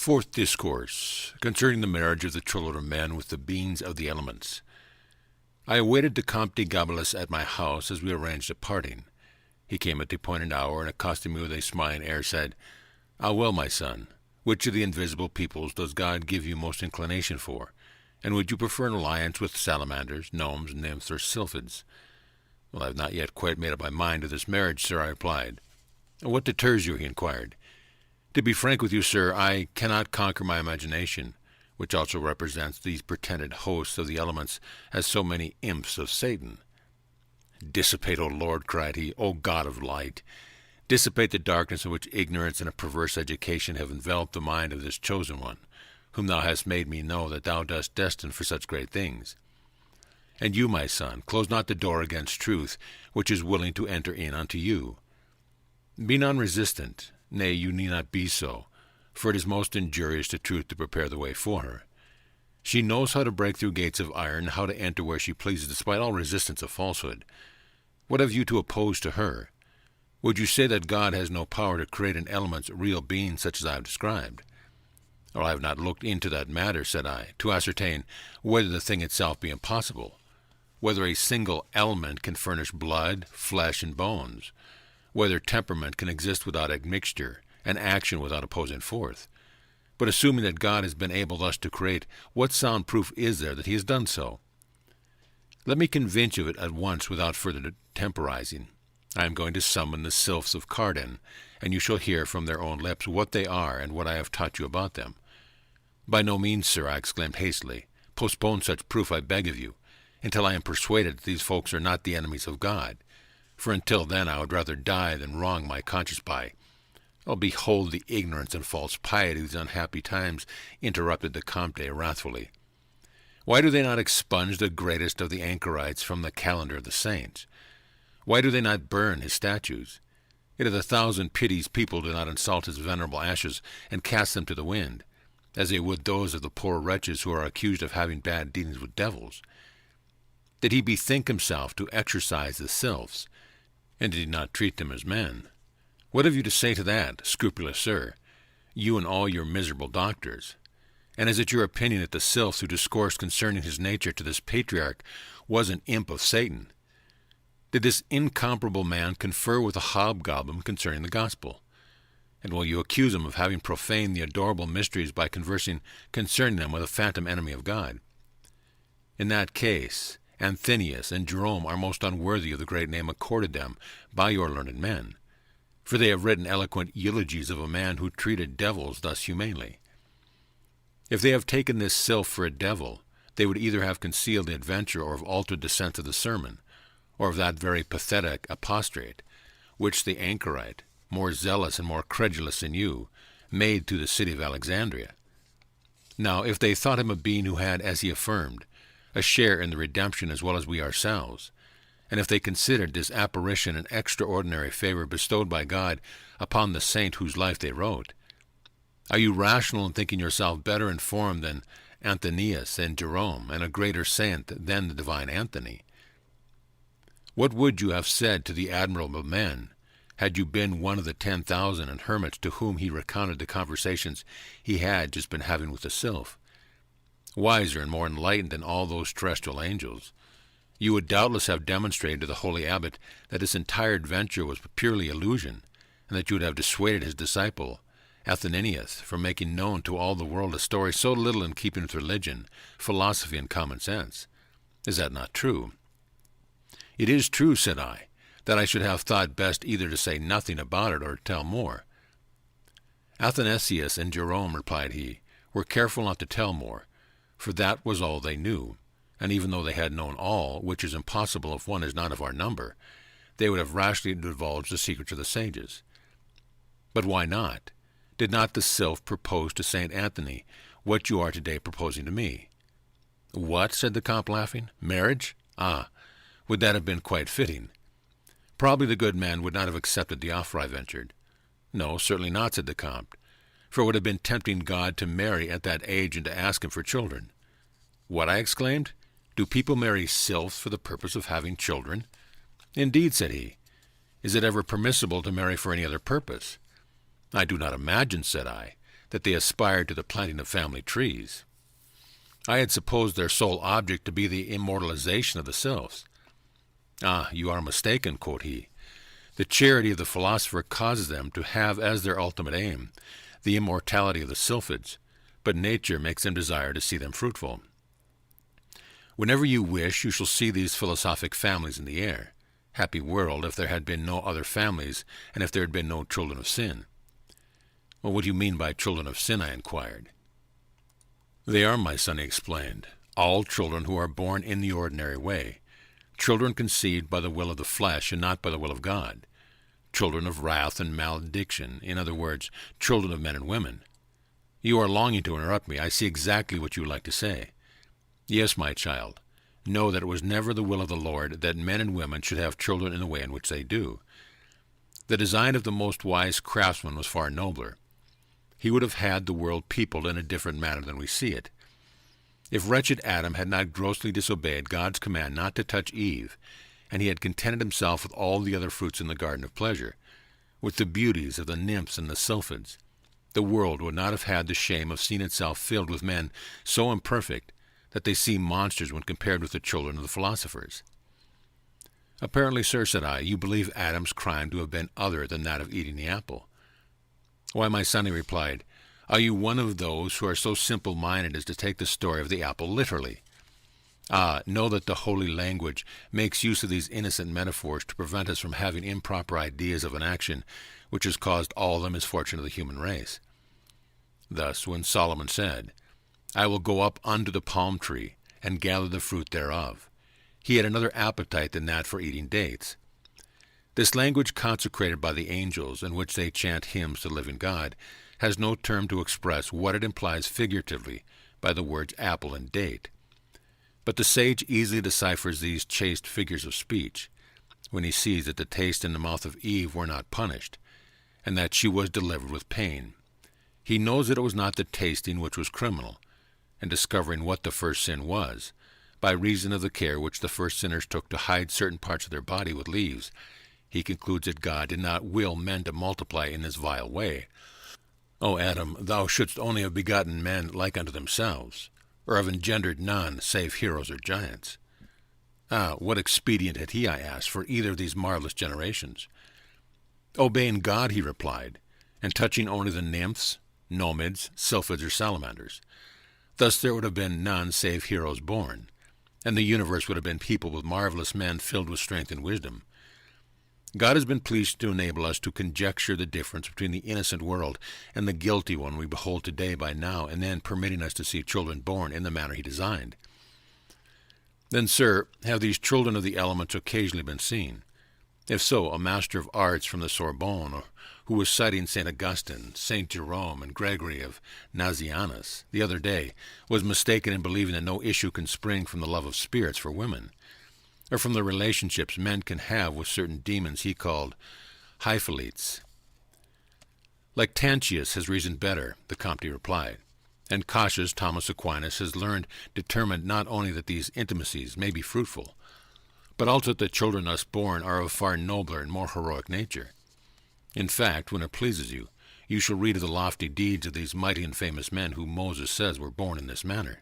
Fourth Discourse, concerning the marriage of the children of men with the beings of the elements. I awaited the Comte Gabalis at my house as we arranged a parting. He came at the appointed hour, and accosting me with a smiling air, said, "Ah, well, my son, which of the invisible peoples does God give you most inclination for? And would you prefer an alliance with salamanders, gnomes, nymphs, or sylphids?" "Well, I have not yet quite made up my mind to this marriage, sir," I replied. "What deters you?" he inquired. "To be frank with you, sir, I cannot conquer my imagination, which also represents these pretended hosts of the elements as so many imps of Satan." "Dissipate, O Lord," cried he, "O God of light! Dissipate the darkness in which ignorance and a perverse education have enveloped the mind of this chosen one, whom thou hast made me know that thou dost destine for such great things. And you, my son, close not the door against truth, which is willing to enter in unto you. Be non-resistant, nay, you need not be so, for it is most injurious to truth to prepare the way for her. She knows how to break through gates of iron, how to enter where she pleases, despite all resistance of falsehood. What have you to oppose to her? Would you say that God has no power to create in elements real beings such as I have described?" "Or I have not looked into that matter," said I, "to ascertain whether the thing itself be impossible, whether a single element can furnish blood, flesh, and bones, whether temperament can exist without admixture, and action without opposing forth. But assuming that God has been able thus to create, what sound proof is there that he has done so? Let me convince you of it at once without further temporizing. I am going to summon the sylphs of Cardan, and you shall hear from their own lips what they are and what I have taught you about them." "By no means, sir," I exclaimed hastily. "Postpone such proof, I beg of you, until I am persuaded that these folks are not the enemies of God. For until then I would rather die than wrong my conscience by—" "Oh, behold the ignorance and false piety of these unhappy times," interrupted the Comte wrathfully. "Why do they not expunge the greatest of the anchorites from the calendar of the saints? Why do they not burn his statues? It is a thousand pities people do not insult his venerable ashes and cast them to the wind, as they would those of the poor wretches who are accused of having bad dealings with devils. Did he bethink himself to exorcise the sylphs, and did he not treat them as men? What have you to say to that, scrupulous sir, you and all your miserable doctors? And is it your opinion that the sylph who discoursed concerning his nature to this patriarch was an imp of Satan? Did this incomparable man confer with a hobgoblin concerning the gospel? And will you accuse him of having profaned the adorable mysteries by conversing concerning them with a phantom enemy of God? In that case, Anthenius and Jerome are most unworthy of the great name accorded them by your learned men, for they have written eloquent eulogies of a man who treated devils thus humanely. If they have taken this sylph for a devil, they would either have concealed the adventure or have altered the sense of the sermon, or of that very pathetic apostate, which the anchorite, more zealous and more credulous than you, made to the city of Alexandria. Now, if they thought him a being who had, as he affirmed, a share in the redemption as well as we ourselves, and if they considered this apparition an extraordinary favor bestowed by God upon the saint whose life they wrote, are you rational in thinking yourself better informed than Anthenius and Jerome, and a greater saint than the divine Anthony? What would you have said to the admirable men, had you been one of the 10,000 and hermits to whom he recounted the conversations he had just been having with the sylph? Wiser and more enlightened than all those terrestrial angels, you would doubtless have demonstrated to the holy abbot that this entire adventure was purely illusion, and that you would have dissuaded his disciple, Atheninius, from making known to all the world a story so little in keeping with religion, philosophy, and common sense. Is that not true?" "It is true," said I, "that I should have thought best either to say nothing about it or to tell more." "Athanasius and Jerome," replied he, "were careful not to tell more, for that was all they knew, and even though they had known all, which is impossible if one is not of our number, they would have rashly divulged the secrets of the sages. But why not? Did not the sylph propose to St. Anthony what you are today proposing to me?" "What?" said the Comte, laughing. "Marriage? Ah, would that have been quite fitting?" "Probably the good man would not have accepted the offer," I ventured. "No, certainly not," said the Comte, "for it would have been tempting God to marry at that age and to ask him for children." "What?" I exclaimed. "Do people marry sylphs for the purpose of having children?" "Indeed," said he. "Is it ever permissible to marry for any other purpose?" "I do not imagine," said I, that they aspired to the planting of family trees. I had supposed their sole object to be the immortalization of the sylphs. Ah, you are mistaken, quoth he. The charity of the philosopher causes them to have as their ultimate aim the immortality of the sylphids, but nature makes them desire to see them fruitful. Whenever you wish, you shall see these philosophic families in the air. Happy world, if there had been no other families, and if there had been no children of sin. Well, what do you mean by children of sin? I inquired. They are, my son, he explained, all children who are born in the ordinary way, children conceived by the will of the flesh and not by the will of God, children of wrath and malediction, in other words, children of men and women. You are longing to interrupt me. I see exactly what you would like to say. Yes, my child, know that it was never the will of the Lord that men and women should have children in the way in which they do. The design of the most wise craftsman was far nobler. He would have had the world peopled in a different manner than we see it. If wretched Adam had not grossly disobeyed God's command not to touch Eve, and he had contented himself with all the other fruits in the garden of pleasure, with the beauties of the nymphs and the sylphids, the world would not have had the shame of seeing itself filled with men so imperfect that they seem monsters when compared with the children of the philosophers. Apparently, sir, said I, you believe Adam's crime to have been other than that of eating the apple. Why, my son, he replied, are you one of those who are so simple-minded as to take the story of the apple literally? Ah, know that the holy language makes use of these innocent metaphors to prevent us from having improper ideas of an action which has caused all the misfortune of the human race. Thus, when Solomon said, I will go up unto the palm tree, and gather the fruit thereof, he had another appetite than that for eating dates. This language consecrated by the angels, in which they chant hymns to the living God, has no term to express what it implies figuratively by the words apple and date. But the sage easily deciphers these chaste figures of speech, when he sees that the taste in the mouth of Eve were not punished, and that she was delivered with pain. He knows that it was not the tasting which was criminal, and discovering what the first sin was, by reason of the care which the first sinners took to hide certain parts of their body with leaves, he concludes that God did not will men to multiply in this vile way. O Adam, thou shouldst only have begotten men like unto themselves, or have engendered none save heroes or giants. Ah, what expedient had he, I asked, for either of these marvelous generations? Obeying God, he replied, and touching only the nymphs, nomids, sylphids, or salamanders. Thus there would have been none save heroes born, and the universe would have been peopled with marvelous men filled with strength and wisdom. God has been pleased to enable us to conjecture the difference between the innocent world and the guilty one we behold today by now and then, permitting us to see children born in the manner he designed. Then, sir, have these children of the elements occasionally been seen? If so, a master of arts from the Sorbonne, or who was citing St. Augustine, St. Jerome, and Gregory of Nazianzus the other day, was mistaken in believing that no issue can spring from the love of spirits for women, or from the relationships men can have with certain demons he called hyphalites. Lactantius has reasoned better, the Comte replied, and cautious Thomas Aquinas has learned determined not only that these intimacies may be fruitful, but also that the children thus born are of far nobler and more heroic nature. In fact, when it pleases you, you shall read of the lofty deeds of these mighty and famous men who Moses says were born in this manner.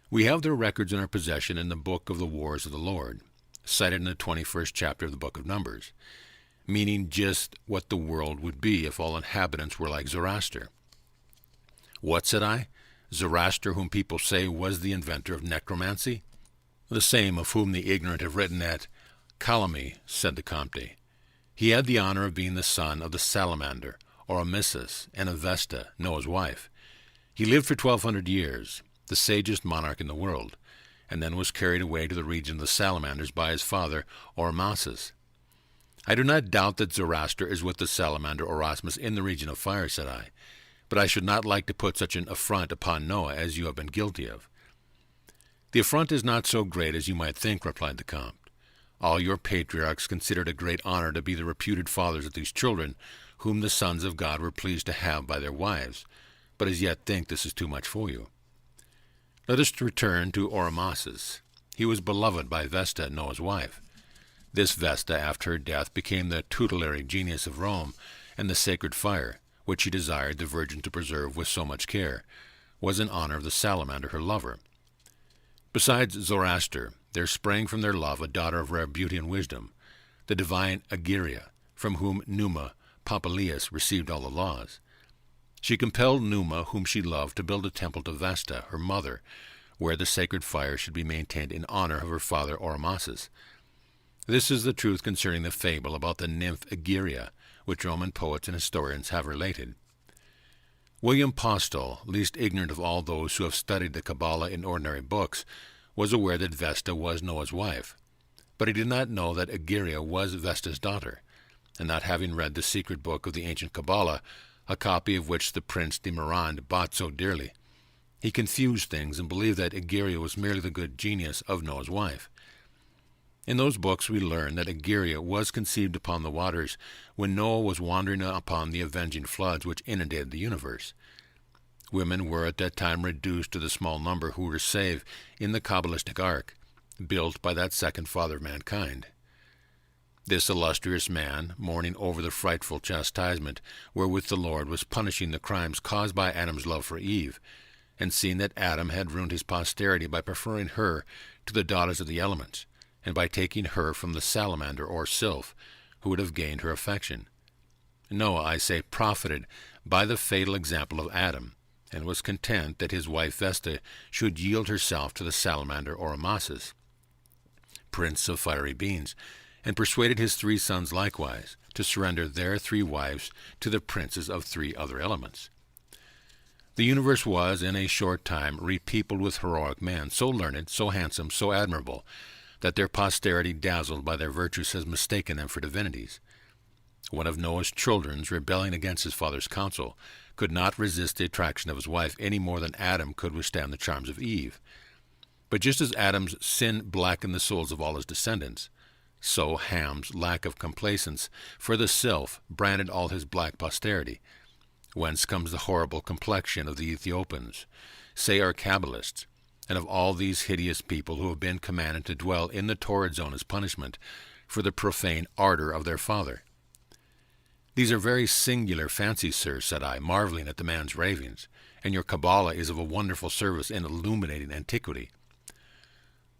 We have their records in our possession in the book of the Wars of the Lord, cited in the 21st chapter of the book of Numbers, meaning just what the world would be if all inhabitants were like Zoroaster. What, said I? Zoroaster, whom people say was the inventor of necromancy? The same of whom the ignorant have written at Calamy, said the Comte. He had the honor of being the son of the salamander, or Amisus, and of Vesta, Noah's wife. He lived for 1,200 years, the sagest monarch in the world, and then was carried away to the region of the salamanders by his father, Oromasis. I do not doubt that Zoroaster is with the salamander Orosmus in the region of fire, said I, but I should not like to put such an affront upon Noah as you have been guilty of. The affront is not so great as you might think, replied the Comte. All your patriarchs considered a great honor to be the reputed fathers of these children, whom the sons of God were pleased to have by their wives, but as yet think this is too much for you. Let us return to Oromasis. He was beloved by Vesta, Noah's wife. This Vesta, after her death, became the tutelary genius of Rome and the sacred fire, which she desired the virgin to preserve with so much care, was in honor of the salamander, her lover. Besides Zoroaster, there sprang from their love a daughter of rare beauty and wisdom, the divine Egeria, from whom Numa Pompilius received all the laws. She compelled Numa, whom she loved, to build a temple to Vesta, her mother, where the sacred fire should be maintained in honor of her father Oromasis. This is the truth concerning the fable about the nymph Egeria, which Roman poets and historians have related. William Postel, least ignorant of all those who have studied the Kabbalah in ordinary books, was aware that Vesta was Noah's wife, but he did not know that Egeria was Vesta's daughter, and not having read the secret book of the ancient Kabbalah, a copy of which the Prince de Mirande bought so dearly, he confused things and believed that Egeria was merely the good genius of Noah's wife. In those books we learn that Egeria was conceived upon the waters when Noah was wandering upon the avenging floods which inundated the universe. Women were at that time reduced to the small number who were saved in the Kabbalistic ark, built by that second father of mankind. This illustrious man, mourning over the frightful chastisement wherewith the Lord was punishing the crimes caused by Adam's love for Eve, and seeing that Adam had ruined his posterity by preferring her to the daughters of the elements, and by taking her from the salamander or sylph, who would have gained her affection. Noah, I say, profited by the fatal example of Adam, and was content that his wife Vesta should yield herself to the salamander or Amasis, prince of fiery beings, and persuaded his 3 sons likewise to surrender their 3 wives to the princes of 3 other elements. The universe was, in a short time, repeopled with heroic men, so learned, so handsome, so admirable, that their posterity, dazzled by their virtues, has mistaken them for divinities. One of Noah's children, rebelling against his father's counsel, could not resist the attraction of his wife any more than Adam could withstand the charms of Eve. But just as Adam's sin blackened the souls of all his descendants, so Ham's lack of complacence for the sylph branded all his black posterity, whence comes the horrible complexion of the Ethiopians, say our Kabbalists, and of all these hideous people who have been commanded to dwell in the torrid zone as punishment for the profane ardor of their father. These are very singular fancies, sir, said I, marveling at the man's ravings, and your Kabbalah is of a wonderful service in illuminating antiquity.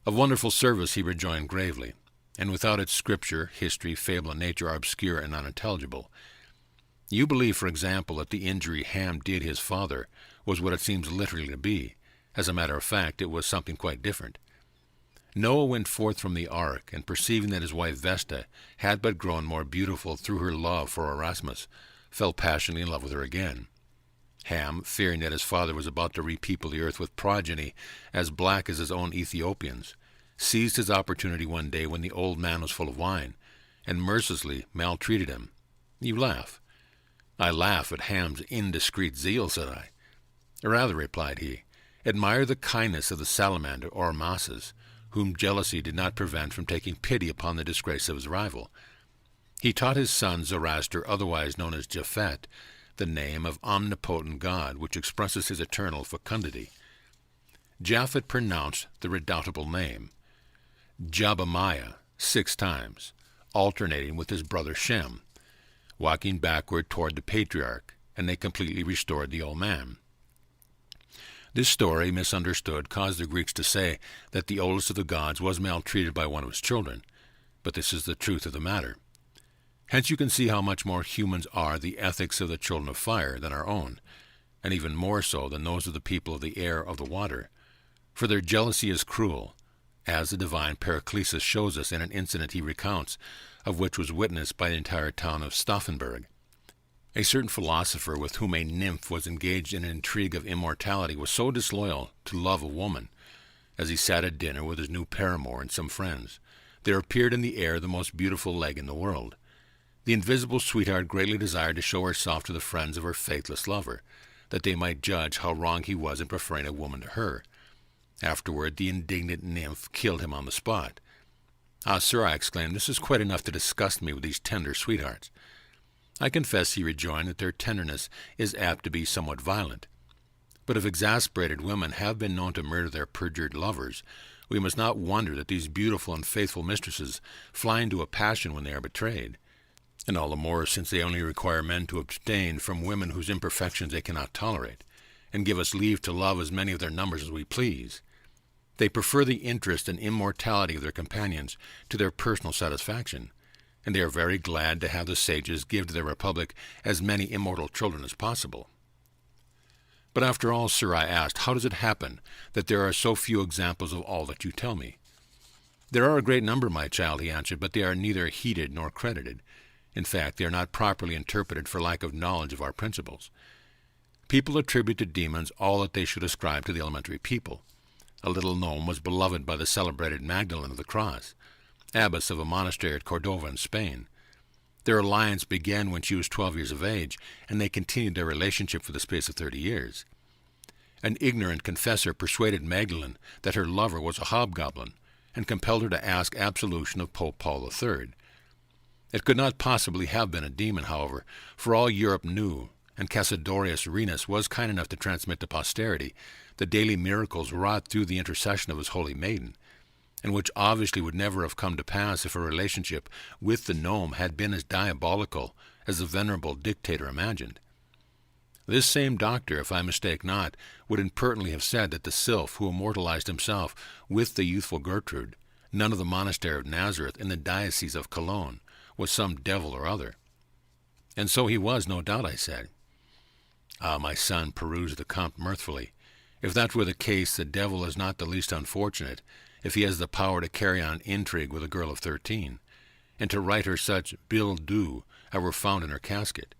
Of wonderful service, he rejoined gravely, and without its scripture, history, fable, and nature are obscure and unintelligible. You believe, for example, that the injury Ham did his father was what it seems literally to be. As a matter of fact, it was something quite different. Noah went forth from the ark, and perceiving that his wife Vesta had but grown more beautiful through her love for Erasmus, fell passionately in love with her again. Ham, fearing that his father was about to repeople the earth with progeny as black as his own Ethiopians, seized his opportunity one day when the old man was full of wine, and mercilessly maltreated him. You laugh. I laugh at Ham's indiscreet zeal, said I. Rather, replied he, admire the kindness of the salamander or Amasis, whom jealousy did not prevent from taking pity upon the disgrace of his rival. He taught his son Zoroaster, otherwise known as Japhet, the name of omnipotent God, which expresses his eternal fecundity. Japhet pronounced the redoubtable name, Jabamiah, 6 times, alternating with his brother Shem, walking backward toward the patriarch, and they completely restored the old man. This story, misunderstood, caused the Greeks to say that the oldest of the gods was maltreated by one of his children, but this is the truth of the matter. Hence you can see how much more humans are the ethics of the children of fire than our own, and even more so than those of the people of the air of the water, for their jealousy is cruel, as the divine Paraclesus shows us in an incident he recounts, of which was witnessed by the entire town of Stauffenberg. A certain philosopher with whom a nymph was engaged in an intrigue of immortality was so disloyal to love of woman. As he sat at dinner with his new paramour and some friends, there appeared in the air the most beautiful leg in the world. The invisible sweetheart greatly desired to show herself to the friends of her faithless lover, that they might judge how wrong he was in preferring a woman to her. Afterward, the indignant nymph killed him on the spot. Ah, sir, I exclaimed, this is quite enough to disgust me with these tender sweethearts. I confess, he rejoined, that their tenderness is apt to be somewhat violent. But if exasperated women have been known to murder their perjured lovers, we must not wonder that these beautiful and faithful mistresses fly into a passion when they are betrayed. and all the more since they only require men to abstain from women whose imperfections they cannot tolerate, and give us leave to love as many of their numbers as we please. They prefer the interest and immortality of their companions to their personal satisfaction, and they are very glad to have the sages give to their republic as many immortal children as possible. But after all, sir, I asked, how does it happen that there are so few examples of all that you tell me? There are a great number, my child, he answered, but they are neither heeded nor credited. In fact, they are not properly interpreted for lack of knowledge of our principles. People attribute to demons all that they should ascribe to the elementary people. A little gnome was beloved by the celebrated Magdalene of the Cross, abbess of a monastery at Cordova in Spain. Their alliance began when she was 12 years of age, and they continued their relationship for the space of 30 years. An ignorant confessor persuaded Magdalene that her lover was a hobgoblin, and compelled her to ask absolution of Pope Paul III. It could not possibly have been a demon, however, for all Europe knew, and Cassiodorus Renus was kind enough to transmit to posterity the daily miracles wrought through the intercession of his holy maiden, and which obviously would never have come to pass if her relationship with the gnome had been as diabolical as the venerable dictator imagined. This same doctor, if I mistake not, would impertinently have said that the sylph who immortalized himself with the youthful Gertrude, nun of the monastery of Nazareth in the diocese of Cologne, was some devil or other. And so he was, no doubt, I said. Ah, my son, perused the Comte mirthfully, if that were the case, the devil is not the least unfortunate, if he has the power to carry on intrigue with a girl of 13, and to write her such billes doux as were found in her casket.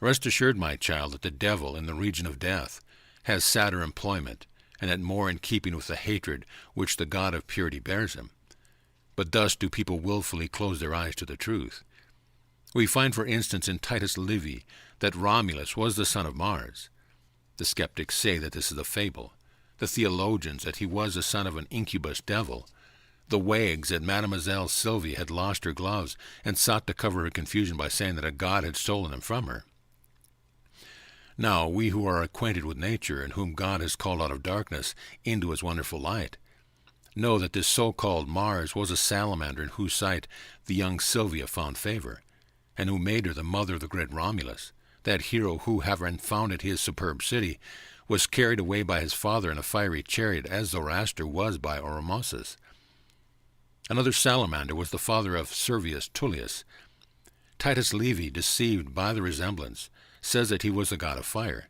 Rest assured, my child, that the devil, in the region of death, has sadder employment, and that more in keeping with the hatred which the God of purity bears him. But thus do people willfully close their eyes to the truth. We find, for instance, in Titus Livy, that Romulus was the son of Mars. The skeptics say that this is a fable, the theologians that he was the son of an incubus devil, the wags that Mademoiselle Sylvia had lost her gloves and sought to cover her confusion by saying that a god had stolen them from her. Now, we who are acquainted with nature, and whom God has called out of darkness into his wonderful light, know that this so-called Mars was a salamander in whose sight the young Sylvia found favor, and who made her the mother of the great Romulus, that hero who, having founded his superb city, was carried away by his father in a fiery chariot, as Zoroaster was by Oromosis. Another salamander was the father of Servius Tullius. Titus Livy, deceived by the resemblance, says that he was the god of fire,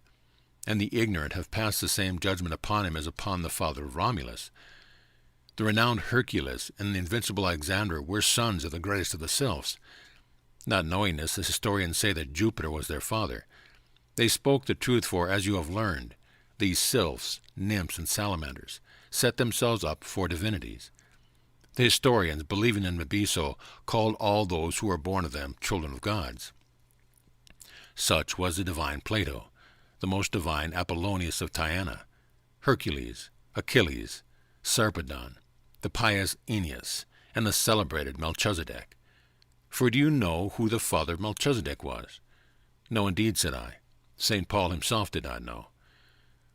and the ignorant have passed the same judgment upon him as upon the father of Romulus. The renowned Hercules and the invincible Alexander were sons of the greatest of the sylphs. Not knowing this, the historians say that Jupiter was their father. They spoke the truth, for, as you have learned, these sylphs, nymphs, and salamanders set themselves up for divinities. The historians, believing them to be so, called all those who were born of them children of gods. Such was the divine Plato, the most divine Apollonius of Tyana, Hercules, Achilles, Sarpedon, the pious Aeneas, and the celebrated Melchizedek. For do you know who the father of Melchizedek was? No, indeed, said I. St. Paul himself did not know.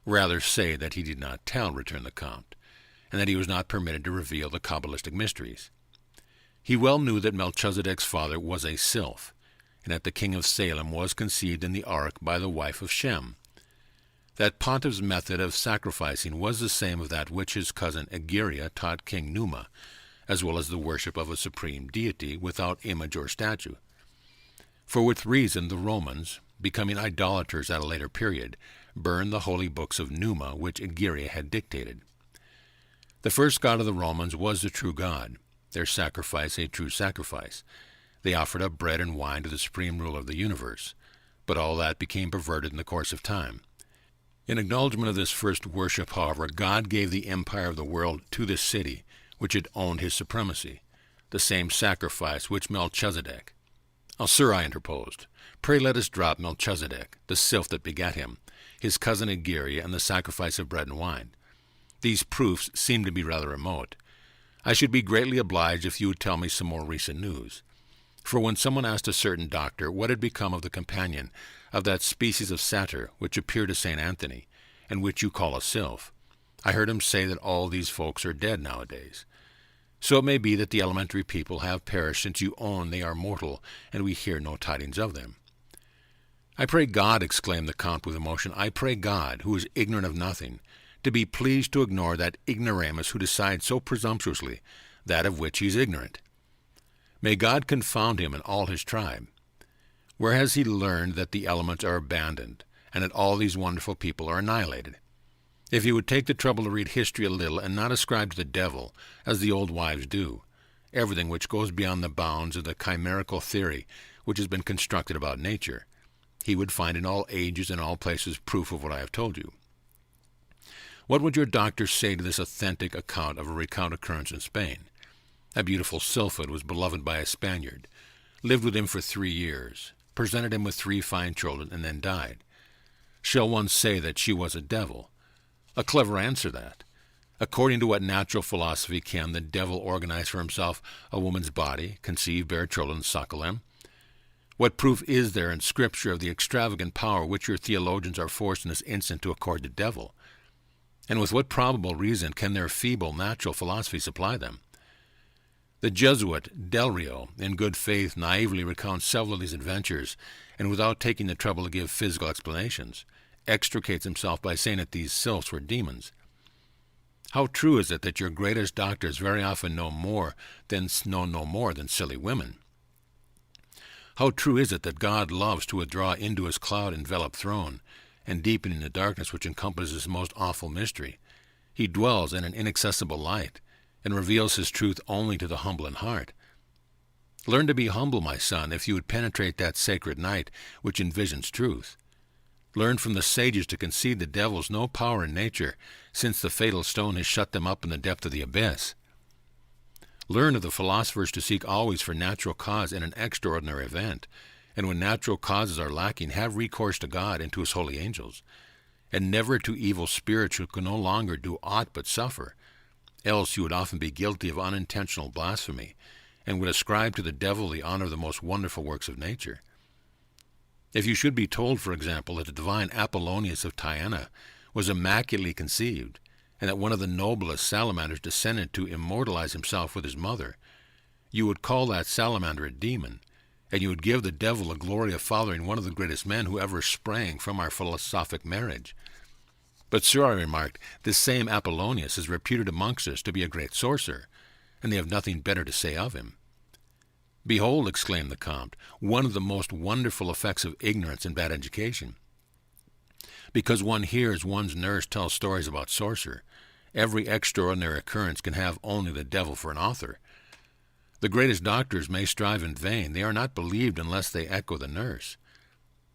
Rather say that he did not tell, returned the Comte, and that he was not permitted to reveal the Kabbalistic mysteries. He well knew that Melchizedek's father was a sylph, and that the king of Salem was conceived in the ark by the wife of Shem. That Pontiff's method of sacrificing was the same of that which his cousin Egeria taught King Numa, as well as the worship of a supreme deity without image or statue. For with reason the Romans, becoming idolaters at a later period, burned the holy books of Numa which Egeria had dictated. The first god of the Romans was the true God, their sacrifice a true sacrifice. They offered up bread and wine to the supreme ruler of the universe, but all that became perverted in the course of time. In acknowledgment of this first worship, however, God gave the empire of the world to this city, which had owned his supremacy, the same sacrifice which Melchizedek. Oh, sir, I interposed, pray let us drop Melchizedek, the sylph that begat him, his cousin Egeria, and the sacrifice of bread and wine. These proofs seem to be rather remote. I should be greatly obliged if you would tell me some more recent news. For when someone asked a certain doctor what had become of the companion of that species of satyr which appeared to St. Anthony, and which you call a sylph, I heard him say that all these folks are dead nowadays. So it may be that the elementary people have perished since you own they are mortal, and we hear no tidings of them. I pray God, exclaimed the Comte with emotion, I pray God, who is ignorant of nothing, to be pleased to ignore that ignoramus who decides so presumptuously that of which he is ignorant. May God confound him and all his tribe. Where has he learned that the elements are abandoned, and that all these wonderful people are annihilated? If he would take the trouble to read history a little and not ascribe to the devil, as the old wives do, everything which goes beyond the bounds of the chimerical theory which has been constructed about nature, he would find in all ages and all places proof of what I have told you. What would your doctor say to this authentic account of a recount occurrence in Spain? A beautiful sylphid was beloved by a Spaniard, lived with him for 3 years, presented him with 3 fine children, and then died. Shall one say that she was a devil? A clever answer that. According to what natural philosophy can the devil organize for himself a woman's body, conceive, bear children, suckle them? What proof is there in Scripture of the extravagant power which your theologians are forced in this instant to accord to the devil? And with what probable reason can their feeble natural philosophy supply them? The Jesuit Del Rio, in good faith, naively recounts several of these adventures, and without taking the trouble to give physical explanations, extricates himself by saying that these sylphs were demons. How true is it that your greatest doctors very often know no more than silly women? How true is it that God loves to withdraw into his cloud-enveloped throne, and deepening the darkness which encompasses his most awful mystery, he dwells in an inaccessible light, and reveals his truth only to the humble in heart. Learn to be humble, my son, if you would penetrate that sacred night which envisions truth. Learn from the sages to concede the devils no power in nature, since the fatal stone has shut them up in the depth of the abyss. Learn of the philosophers to seek always for natural cause in an extraordinary event, and when natural causes are lacking, have recourse to God and to his holy angels, and never to evil spirits who can no longer do aught but suffer, else you would often be guilty of unintentional blasphemy, and would ascribe to the devil the honor of the most wonderful works of nature. If you should be told, for example, that the divine Apollonius of Tyana was immaculately conceived, and that one of the noblest salamanders descended to immortalize himself with his mother, you would call that salamander a demon, and you would give the devil the glory of fathering one of the greatest men who ever sprang from our philosophic marriage. But, sir, I remarked, this same Apollonius is reputed amongst us to be a great sorcerer, and they have nothing better to say of him. Behold, exclaimed the Comte, one of the most wonderful effects of ignorance and bad education. Because one hears one's nurse tell stories about sorcerer, every extraordinary occurrence can have only the devil for an author. The greatest doctors may strive in vain. They are not believed unless they echo the nurse.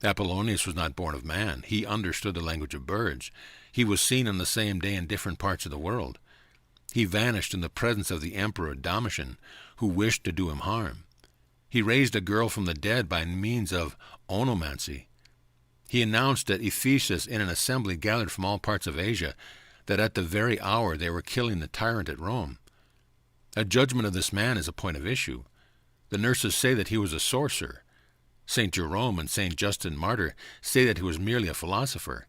Apollonius was not born of man. He understood the language of birds. He was seen on the same day in different parts of the world. He vanished in the presence of the Emperor Domitian, who wished to do him harm. He raised a girl from the dead by means of onomancy. He announced at Ephesus in an assembly gathered from all parts of Asia that at the very hour they were killing the tyrant at Rome. A judgment of this man is a point of issue. The nurses say that he was a sorcerer. St. Jerome and St. Justin Martyr say that he was merely a philosopher.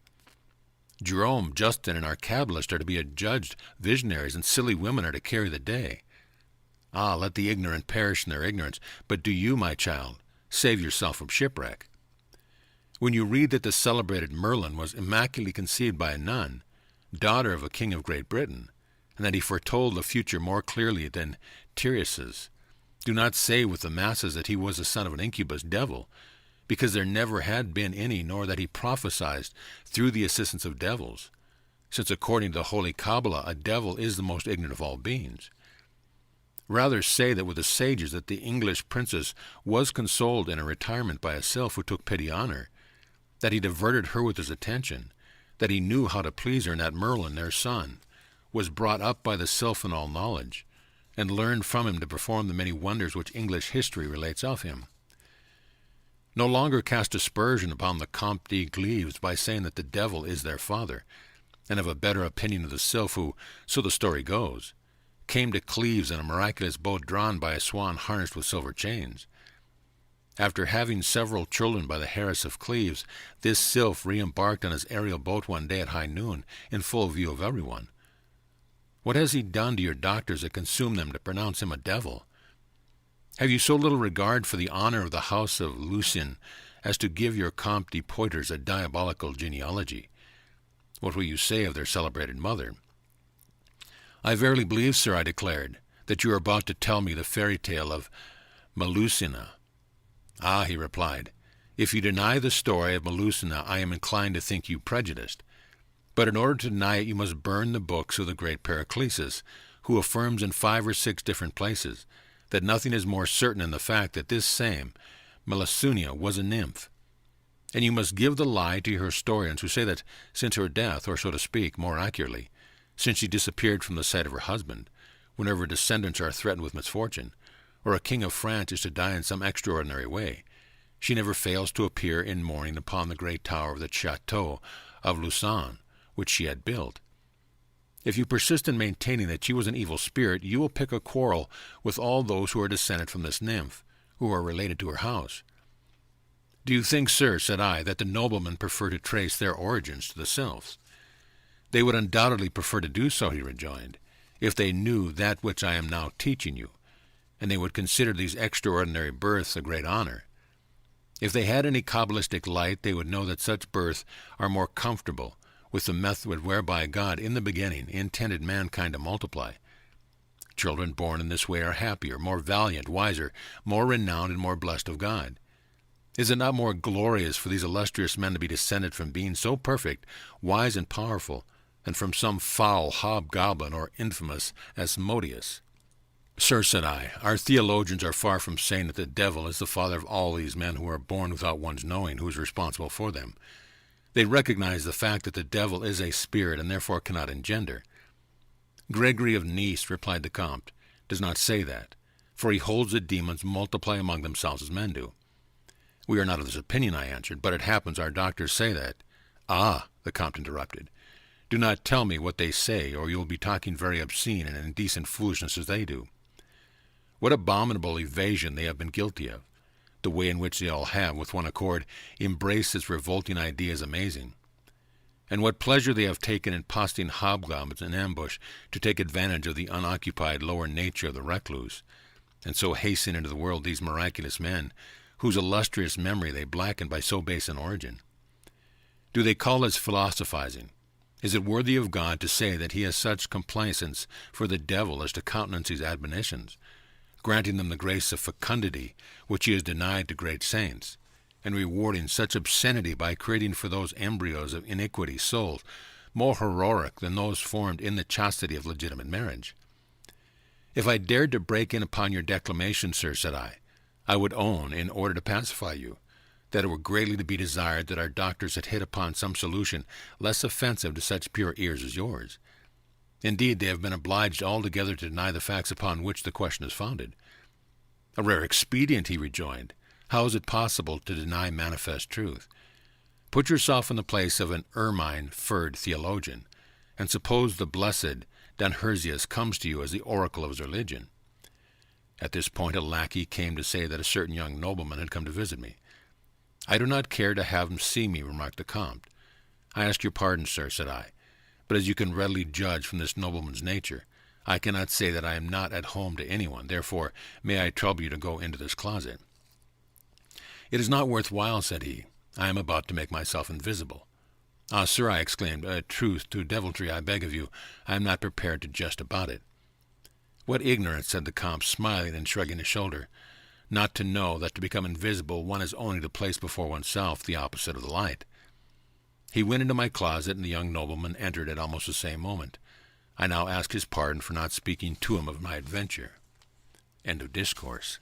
Jerome, Justin, and our Kabbalists are to be adjudged visionaries, and silly women are to carry the day. Ah, let the ignorant perish in their ignorance, but do you, my child, save yourself from shipwreck. When you read that the celebrated Merlin was immaculately conceived by a nun, daughter of a king of Great Britain, and that he foretold the future more clearly than Tiresias, do not say with the masses that he was the son of an incubus devil, because there never had been any, nor that he prophesied through the assistance of devils, since according to the Holy Kabbalah a devil is the most ignorant of all beings. Rather say that with the sages that the English princess was consoled in her retirement by a sylph who took pity on her, that he diverted her with his attention, that he knew how to please her, and that Merlin, their son, was brought up by the sylph in all knowledge, and learned from him to perform the many wonders which English history relates of him. No longer cast aspersion upon the Comte de Cleves by saying that the devil is their father, and have a better opinion of the sylph who, so the story goes, came to Cleves in a miraculous boat drawn by a swan harnessed with silver chains. After having several children by the heiress of Cleves, this sylph re-embarked on his aerial boat one day at high noon, in full view of everyone. What has he done to your doctors that consume them to pronounce him a devil? Have you so little regard for the honor of the house of Lucien as to give your Comte de Poiters a diabolical genealogy? What will you say of their celebrated mother? I verily believe, sir, I declared, that you are about to tell me the fairy tale of Melusina. Ah, he replied, if you deny the story of Melusina, I am inclined to think you prejudiced. But in order to deny it, you must burn the books of the great Paracelsus, who affirms in 5 or 6 different places that nothing is more certain than the fact that this same Melusina was a nymph. And you must give the lie to your historians who say that since her death, or so to speak, more accurately, since she disappeared from the sight of her husband, whenever descendants are threatened with misfortune, or a king of France is to die in some extraordinary way, she never fails to appear in mourning upon the great tower of the Chateau of Lausanne, which she had built. If you persist in maintaining that she was an evil spirit, you will pick a quarrel with all those who are descended from this nymph, who are related to her house. Do you think, sir, said I, that the noblemen prefer to trace their origins to the sylphs? They would undoubtedly prefer to do so, he rejoined, if they knew that which I am now teaching you, and they would consider these extraordinary births a great honor. If they had any Kabbalistic light, they would know that such births are more comfortable with the method whereby God in the beginning intended mankind to multiply. Children born in this way are happier, more valiant, wiser, more renowned, and more blessed of God. Is it not more glorious for these illustrious men to be descended from beings so perfect, wise, and powerful, than from some foul hobgoblin or infamous Asmodeus? Sir, said I, our theologians are far from saying that the devil is the father of all these men who are born without one's knowing who is responsible for them. They recognize the fact that the devil is a spirit and therefore cannot engender. Gregory of Nice, replied the Comte, does not say that, for he holds that demons multiply among themselves as men do. We are not of this opinion, I answered, but it happens our doctors say that. Ah, the Comte interrupted, do not tell me what they say, or you will be talking very obscene and indecent foolishness as they do. What abominable evasion they have been guilty of! The way in which they all have, with one accord, embraced this revolting idea is amazing. And what pleasure they have taken in posting hobgoblins in ambush to take advantage of the unoccupied lower nature of the recluse, and so hasten into the world these miraculous men, whose illustrious memory they blacken by so base an origin. Do they call this philosophizing? Is it worthy of God to say that he has such complaisance for the devil as to countenance his admonitions, granting them the grace of fecundity which he has denied to great saints, and rewarding such obscenity by creating for those embryos of iniquity souls more heroic than those formed in the chastity of legitimate marriage? If I dared to break in upon your declamation, sir, said I would own, in order to pacify you, that it were greatly to be desired that our doctors had hit upon some solution less offensive to such pure ears as yours. Indeed, they have been obliged altogether to deny the facts upon which the question is founded. A rare expedient, he rejoined. How is it possible to deny manifest truth? Put yourself in the place of an ermine-furred theologian, and suppose the blessed Danhersius comes to you as the oracle of his religion. At this point a lackey came to say that a certain young nobleman had come to visit me. I do not care to have him see me, remarked the Comte. I ask your pardon, sir, said I, but as you can readily judge from this nobleman's nature, I cannot say that I am not at home to anyone. Therefore, may I trouble you to go into this closet? It is not worth while, said he. I am about to make myself invisible. Ah, sir, I exclaimed, truth to deviltry, I beg of you. I am not prepared to jest about it. What ignorance, said the Comte, smiling and shrugging his shoulder, not to know that to become invisible one is only to place before oneself the opposite of the light. He went into my closet, and the young nobleman entered at almost the same moment. I now ask his pardon for not speaking to him of my adventure. End of discourse.